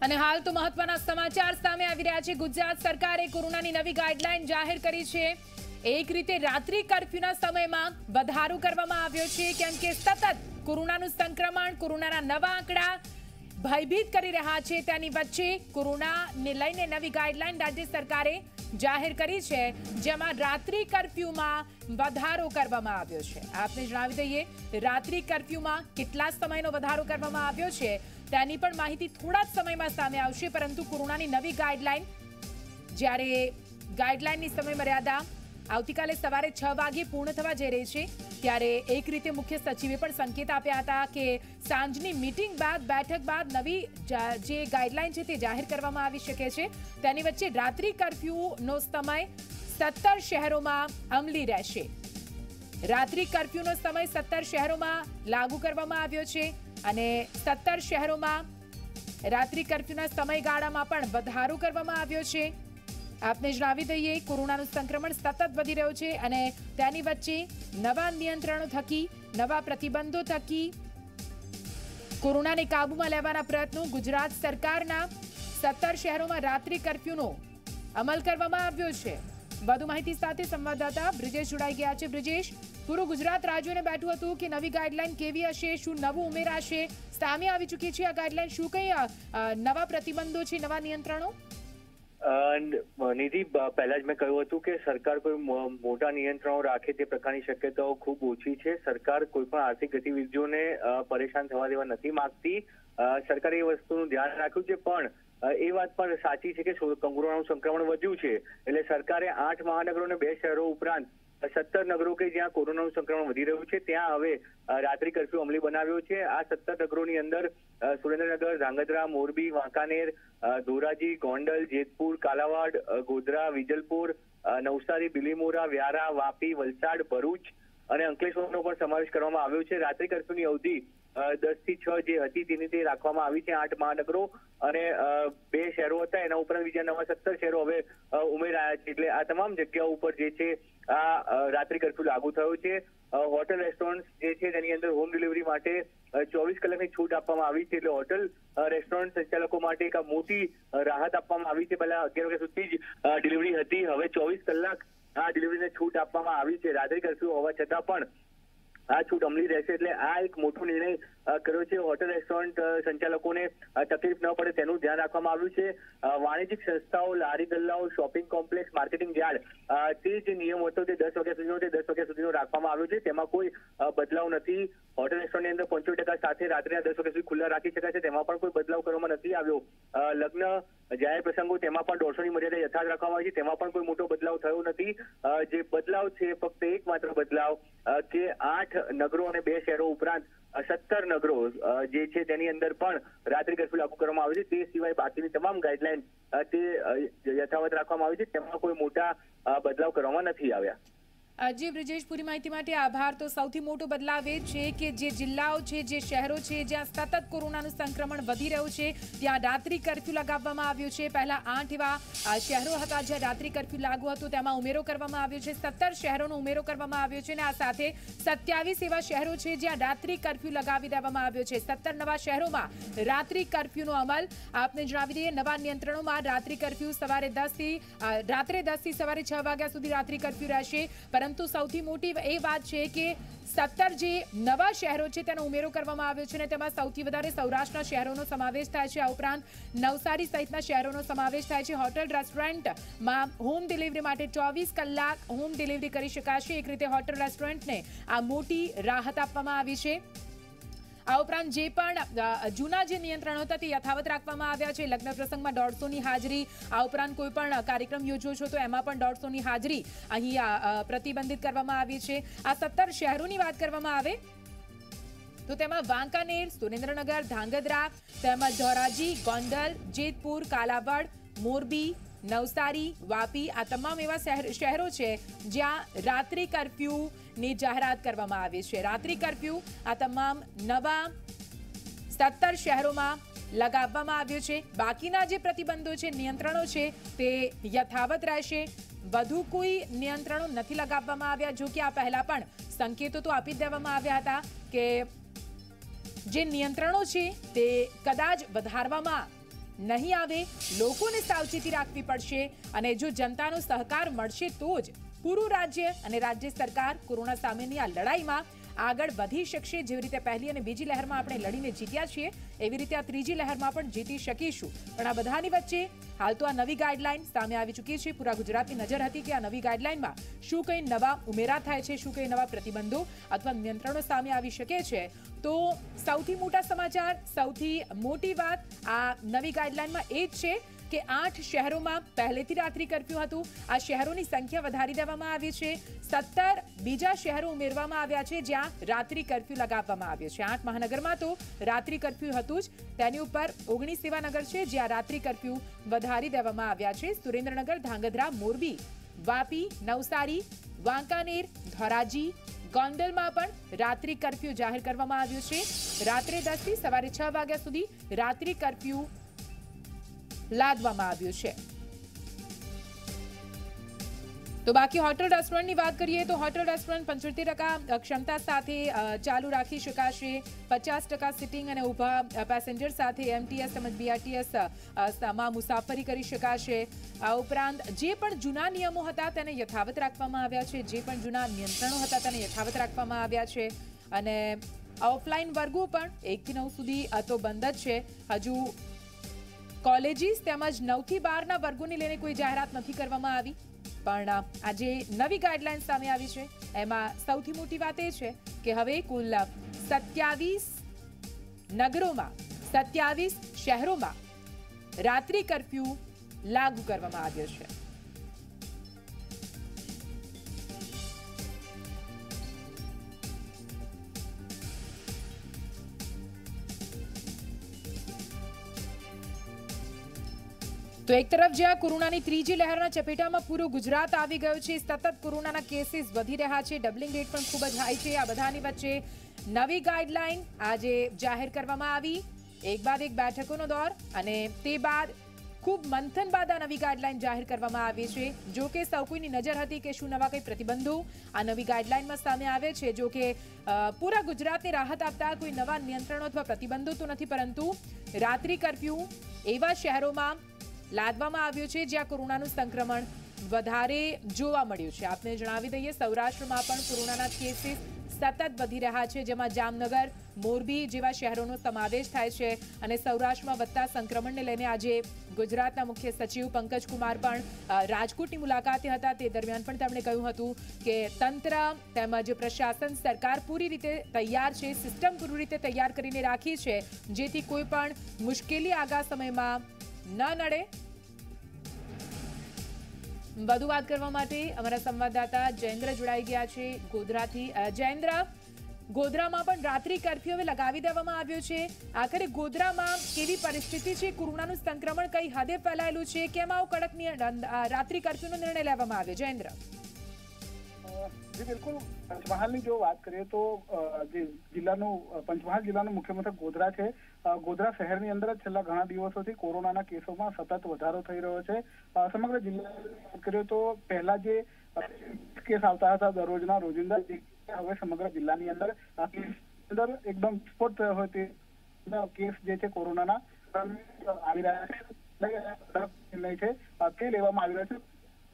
અને હાલ તો મહત્વના સમાચાર સામે આવી રહ્યા છે। ગુજરાત સરકારે કોરોનાની નવી ગાઈડલાઈન જાહેર કરી છે। એક રીતે રાત્રિ કર્ફ્યુના સમયમાં વધારો કરવામાં આવ્યો છે, કેમ કે સતત કોરોનાનું સંક્રમણ, કોરોનાના નવા આંકડા ભયભીત કરી રહ્યા છે। તેની વચ્ચે કોરોનાને લઈને નવી ગાઈડલાઈન રાજ્ય સરકારે જાહેર કરી છે, જેમાં રાત્રિ કર્ફ્યુમાં વધારો કરવામાં આવ્યો છે। આપને જણાવી દઈએ રાત્રિ કર્ફ્યુમાં કેટલા સમયનો વધારો કરવામાં આવ્યો છે તેની પણ માહિતી થોડા જ સમયમાં સામે આવશે, પરંતુ કોરોનાની નવી ગાઈડલાઈન, જ્યારે ગાઈડલાઈનની સમય મર્યાદા આવતીકાલે સવારે 6 વાગે પૂર્ણ થવા જઈ રહી છે, ત્યારે એક રીતે મુખ્ય સચિવે પણ સંકેત આપ્યા હતા કે સાંજની મીટિંગ બાદ, બેઠક બાદ નવી જે ગાઈડલાઈન છે તે જાહેર કરવામાં આવી શકે છે। તેની વચ્ચે રાત્રિ કર્ફ્યુનો સમય 17 શહેરોમાં અમલી રહેશે। રાત્રિ કર્ફ્યુનો સમય 17 શહેરોમાં લાગુ કરવામાં આવ્યો છે અને 17 શહેરોમાં રાત્રિ કર્ફ્યુના સમયગાળામાં પણ વધારો કરવામાં આવ્યો છે। આપને જણાવી દઈએ કોરોનાનું સંક્રમણ સતત વધી રહ્યું છે અને તેની વચ્ચે નવા નિયંત્રણો થકી, નવા પ્રતિબંધો થકી કોરોનાને કાબૂમાં લેવાના પ્રયત્નો ગુજરાત સરકારના 17 શહેરોમાં રાત્રિ કર્ફ્યુનો અમલ કરવામાં આવ્યો છે। વધુ માહિતી સાથે સંવાદદાતા બ્રિજેશ જોડાઈ ગયા છે। બ્રિજેશ, પૂરું ગુજરાત રાજ્યોને બેઠું હતું કે નવી ગાઈડલાઈન કેવી હશે, શું નવું ઉમેરાશે, સામે આવી ચૂકી છે આ ગાઈડલાઈન, શું કઈ નવા પ્રતિબંધો છે, નવા નિયંત્રણો? નિધિ, પહેલા જ મેં કહ્યું હતું કે સરકાર કોઈ મોટા નિયંત્રણો રાખે તે પ્રકારની શક્યતાઓ ખૂબ ઓછી છે। સરકાર કોઈ પણ આર્થિક ગતિવિધિઓને પરેશાન થવા દેવા નથી માંગતી। સરકારે એ વસ્તુનું ધ્યાન રાખ્યું છે, પણ એ વાત પણ સાચી છે કે કોરોનાનું સંક્રમણ વધ્યું છે, એટલે સરકારે 8 મહાનગરો અને 2 શહેરો ઉપરાંત 17 નગરો કે જ્યાં કોરોનાનું સંક્રમણ વધી રહ્યું છે ત્યાં હવે રાત્રિ કર્ફ્યુ અમલી બનાવ્યો છે। આ 17 નગરોની અંદર સુરેન્દ્રનગર, ધાંગધ્રા, મોરબી, વાંકાનેર, ધોરાજી, ગોંડલ, જેતપુર, કાલાવાડ, ગોધરા, વિજલપુર, નવસારી, બિલીમોરા, વ્યારા, વાપી, વલસાડ, ભરૂચ અને અંકલેશ્વરનો પણ સમાવેશ કરવામાં આવ્યો છે। રાત્રિ કર્ફ્યુની અવધિ 10 થી 6 જે હતી તેની તે રાખવામાં આવી છે। 8 મહાનગરો અને 2 શહેરો હતા, એના ઉપરાંત બીજા નવા 17 શહેરો હવે ઉમેરાયા છે, એટલે આ તમામ જગ્યાઓ ઉપર જે છે આ રાત્રિ કર્ફ્યુ લાગુ થયો છે। હોટલ, રેસ્ટોરન્ટ જે છે તેની અંદર હોમ ડિલિવરી માટે 24 કલાકની છૂટ આપવામાં આવી છે, એટલે હોટલ, રેસ્ટોરન્ટ સંચાલકો માટે એક મોટી રાહત આપવામાં આવી છે। પહેલા 11 વાગ્યા સુધી જ ડિલિવરી હતી, હવે 24 કલાક આ ડિલિવરીને છૂટ આપવામાં આવી છે। રાત્રિ કર્ફ્યુ હોવા છતાં પણ આ છૂટ અમલી રહેશે, એટલે આ એક મોટો નિર્ણય કર્યો છે। હોટલ, રેસ્ટોરન્ટ સંચાલકોને તકલીફ ન પડે તેનું ધ્યાન રાખવામાં આવ્યું છે। વાણિજ્યિક સંસ્થાઓ, લારી ગલ્લાઓ, શોપિંગ કોમ્પ્લેક્સ, માર્કેટિંગ યાર્ડ, તે જે નિયમ હતો તે 10 વાગ્યા સુધીનો 10 વાગ્યા સુધીનો રાખવામાં આવ્યો છે, તેમાં કોઈ બદલાવ નથી। હોટલ, રેસ્ટોરન્ટની અંદર 75% સાથે રાત્રિના 10 વાગ્યા સુધી ખુલ્લા રાખી શકાય છે, તેમાં પણ કોઈ બદલાવ કરવામાં નથી આવ્યો। લગ્ન, જાહેર પ્રસંગો તેમાં પણ 150ની મર્યાદા યથાવત રાખવામાં આવી છે, તેમાં પણ કોઈ મોટો બદલાવ થયો નથી। જે બદલાવ છે ફક્ત એકમાત્ર બદલાવ કે 8 નગરો અને 2 શહેરો ઉપરાંત 17 નગરો જે છે તેની અંદર પણ રાત્રિ કર્ફ્યુ લાગુ કરવામાં આવે છે। તે સિવાય બાકીની તમામ ગાઈડલાઈન તે યથાવત રાખવામાં આવી છે, તેમાં કોઈ મોટા બદલાવ કરવામાં નથી આવ્યા। જી બ્રિજેશ, પૂરી માહિતી માટે આભાર। તો સૌથી મોટો બદલાવ એ છે કે જે જિલ્લાઓ છે, જે શહેરો છે જ્યાં સતત કોરોનાનું સંક્રમણ વધી રહ્યું છે ત્યાં રાત્રિ કર્ફ્યુ લગાવવામાં આવ્યું છે। પહેલા 8 એવા શહેરો હતા જ્યાં રાત્રિ કર્ફ્યુ લાગુ હતું, તેમાં ઉમેરો કરવામાં આવ્યો છે। 17 શહેરોનો ઉમેરો કરવામાં આવ્યો છે અને આ સાથે 27 એવા શહેરો છે જ્યાં રાત્રિ કર્ફ્યુ લગાવી દેવામાં આવ્યો છે। 17 નવા શહેરોમાં રાત્રિ કર્ફ્યુનો અમલ। આપને જણાવી દઈએ નવા નિયંત્રણોમાં રાત્રિ કર્ફ્યુ રાત્રે 10 થી સવારે 6 વાગ્યા સુધી રાત્રિ કર્ફ્યુ રહેશે, પરંતુ સૌથી મોટી એ વાત છે કે 17 જે નવા શહેરો છે તેનો ઉમેરો કરવામાં આવ્યો છે અને તેમાં સૌથી વધારે સૌરાષ્ટ્રના શહેરોનો સમાવેશ થાય છે। આ ઉપરાંત નવસારી સહિતના શહેરોનો સમાવેશ થાય છે। હોટલ, રેસ્ટોરન્ટમાં હોમ ડિલિવરી માટે 24 કલાક હોમ ડિલિવરી કરી શકાશે। એક રીતે હોટલ, રેસ્ટોરન્ટને આ મોટી રાહત આપવામાં આવી છે। આ ઉપરાંત જે પણ જૂના જે નિયંત્રણો હતા તે યથાવત રાખવામાં આવ્યા છે। લગ્ન પ્રસંગમાં 150ની હાજરી, આ ઉપરાંત કોઈ પણ કાર્યક્રમ યોજવો છો તો એમાં પણ 150ની હાજરી અહીં પ્રતિબંધિત કરવામાં આવી છે। આ 17 શહેરોની વાત કરવામાં આવે તો તેમાં વાંકાનેર, સુરેન્દ્રનગર, ધાંગધ્રા, તેમજ ધોરાજી, ગોંડલ, જેતપુર, કાલાવાડ, મોરબી, નવસારી, વાપી, આ તમામ એવા શહેરો છે જ્યાં રાત્રિ કર્ફ્યુની જાહેરાત કરવામાં આવી છે। રાત્રિ કર્ફ્યુ આ તમામ નવા 17 શહેરોમાં લગાવવામાં આવ્યો છે। બાકીના જે પ્રતિબંધો છે, નિયંત્રણો છે તે યથાવત રહેશે। વધુ કોઈ નિયંત્રણો નથી લગાવવામાં આવ્યા, જો કે આ પહેલા પણ સંકેતો તો આપી દેવામાં આવ્યા હતા કે જે નિયંત્રણો છે તે કદાચ વધારવામાં નહીં આવે, લોકોને સાવચેતી રાખવી પડશે અને જો જનતાનો સહકાર મળશે તો જ પૂરું રાજ્ય અને રાજ્ય સરકાર કોરોના સામેની આ લડાઈમાં આગળ વધી શકશે। જેવી રીતે પહેલી અને બીજી લહેરમાં આપણે લડીને જીત્યા છીએ, એવી રીતે આ ત્રીજી લહેરમાં પણ જીતી શકીશું। પણ આ બધાની વચ્ચે હાલ તો આ નવી ગાઈડલાઈન સામે આવી ચૂકી છે। પૂરા ગુજરાતની નજર હતી કે આ નવી ગાઈડલાઈનમાં શું કંઈ નવા ઉમેરા થાય છે, શું કંઈ નવા પ્રતિબંધો અથવા નિયંત્રણો સામે આવી શકે છે। તો સૌથી મોટા સમાચાર, સૌથી મોટી વાત આ નવી ગાઈડલાઈનમાં એ જ છે કે 8 શહેરોમાં પહેલેથી રાત્રિ કર્ફ્યુ હતું। આ શહેરોની સંખ્યા વધારી દેવામાં આવી છે। 17 બીજા શહેરો ઉમેરવામાં આવ્યા છે જ્યાં રાત્રિ કર્ફ્યુ લગાવવામાં આવ્યો છે। 8 મહાનગરમાં તો રાત્રિ કર્ફ્યુ હતું જ, તેની ઉપર 19 એવા નગર છે જ્યાં રાત્રિ કર્ફ્યુ વધારી દેવામાં આવ્યા છે। સુરેન્દ્રનગર, ધાંગધ્રા, મોરબી, વાપી, નવસારી, વાંકાનેર, ધોરાજી, ગોંડલમાં પણ રાત્રિ કર્ફ્યુ જાહેર કરવામાં આવ્યું છે। રાત્રે 10 થી સવારે 6 વાગ્યા સુધી રાત્રિ કર્ફ્યુ લાદવામાં આવ્યું છે। તો બાકી હોટલ રેસ્ટોરન્ટની વાત કરીએ તો હોટલ રેસ્ટોરન્ટ 75% ક્ષમતા સાથે ચાલુ રાખી શકાશે। 50% સિટિંગ અને ઊભા પેસેન્જર સાથે એમટીએસ તેમજ બીઆરટીએસ માં મુસાફરી કરી શકાશે। આ ઉપરાંત જે પણ જૂના નિયમો હતા તેને યથાવત રાખવામાં આવ્યા છે, જે પણ જૂના નિયંત્રણો હતા તેને યથાવત રાખવામાં આવ્યા છે। અને ઓફલાઈન વર્ગો પણ 1 થી 9 સુધી તો બંધ જ છે। હજુ કોલેજીસ તેમજ 9 થી 12ના વર્ગોને લઈને કોઈ જાહેરાત નથી કરવામાં આવી, પણ આજે નવી ગાઈડલાઈન સામે આવી છે એમાં સૌથી મોટી વાત એ છે કે હવે કુલ 27 નગરોમાં 27 શહેરોમાં રાત્રિ કર્ફ્યુ લાગુ કરવામાં આવ્યો છે। તો એક તરફ જ્યાં કોરોનાની ત્રીજી લહેરના ચપેટામાં પૂરું ગુજરાત આવી ગયું છે, સતત કોરોનાના કેસીસ વધી રહ્યા છે, ડબલિંગ રેટ પણ ખૂબ જ હાઈ છે। આ બધાની વચ્ચે નવી ગાઈડલાઈન આજે જાહેર કરવામાં આવી। એક બાદ એક બેઠકોનો દોર અને તે બાદ ખૂબ મંથન બાદ આ નવી ગાઈડલાઈન જાહેર કરવામાં આવી છે। જો કે સૌ કોઈની નજર હતી કે શું નવા કંઈ પ્રતિબંધો આ નવી ગાઈડલાઈનમાં સામે આવે છે। જો કે પૂરા ગુજરાતને રાહત આપતા કોઈ નવા નિયંત્રણો અથવા પ્રતિબંધો તો નથી, પરંતુ રાત્રિ કર્ફ્યુ એવા શહેરોમાં લાદવામાં આવ્યો છે જ્યાં કોરોનાનું સંક્રમણ વધારે જોવા મળ્યું છે। આપને જણાવી દઈએ સૌરાષ્ટ્રમાં પણ કોરોનાના કેસીસ સતત વધી રહ્યા છે, જેમાં જામનગર, મોરબી જેવા શહેરોનો સમાવેશ થાય છે। અને સૌરાષ્ટ્રમાં વધતા સંક્રમણને લઈને આજે ગુજરાતના મુખ્ય સચિવ પંકજ કુમાર પણ રાજકોટની મુલાકાતે હતા। તે દરમિયાન પણ તેમણે કહ્યું હતું કે તંત્ર તેમજ પ્રશાસન, સરકાર પૂરી રીતે તૈયાર છે, સિસ્ટમ પૂરી રીતે તૈયાર કરીને રાખી છે જેથી કોઈ પણ મુશ્કેલી આગા સમયમાં ન નડે। વધુ વાત કરવા માટે અમારા સંવાદદાતા જયેન્દ્ર જોડાઈ ગયા છે ગોધરાથી। જયેન્દ્ર, ગોધરામાં પણ રાત્રિ કર્ફ્યુ હવે લગાવી દેવામાં આવ્યો છે, આખરે ગોધરામાં કેવી પરિસ્થિતિ છે? કોરોનાનું સંક્રમણ કઈ હદે ફેલાયેલું છે? કેમ આવો કડક રાત્રિ કર્ફ્યુનો નિર્ણય લેવામાં આવ્યો? જયેન્દ્ર, જી બિલકુલ, પંચમહાલની જો વાત કરીએ તો જે પંચમહાલ જિલ્લાનું મુખ્ય મથક ગોધરા છે, ગોધરા શહેરની અંદર જ છેલ્લા ઘણા દિવસોથી કોરોનાના કેસોમાં સતત વધારો થઈ રહ્યો છે। સમગ્ર જિલ્લાની વાત કરીએ તો પહેલા જે કેસ આવતા હતા દરરોજના રોજિંદા, હવે સમગ્ર જિલ્લાની અંદર એકદમ વિસ્ફોટ થયો હોય તે કેસ જે છે કોરોનાના આવી રહ્યા છે, નિર્ણય છે તે લેવામાં આવી રહ્યો છે।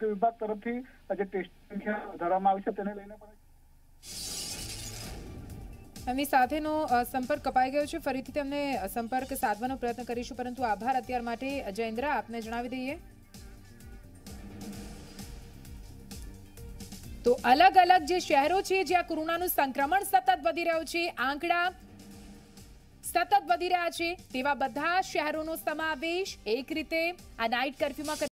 વિભાગ તરફથી જે ટેસ્ટિંગ વધારવામાં આવી છે તેને લઈને પણ એમની સાથેનો સંપર્ક કપાઈ ગયો છે, ફરીથી તેમને સંપર્ક સાધવાનો પ્રયત્ન કરીશું, પરંતુ આભાર અત્યાર માટે જયેન્દ્ર। આપને જણાવી દઈએ તો અલગ અલગ જે શહેરો છે જ્યાં કોરોનાનું સંક્રમણ સતત વધી રહ્યું છે, આંકડા સતત વધી રહ્યા છે, તેવા બધા શહેરોનો સમાવેશ એક રીતે આ નાઇટ કર્ફ્યુમાં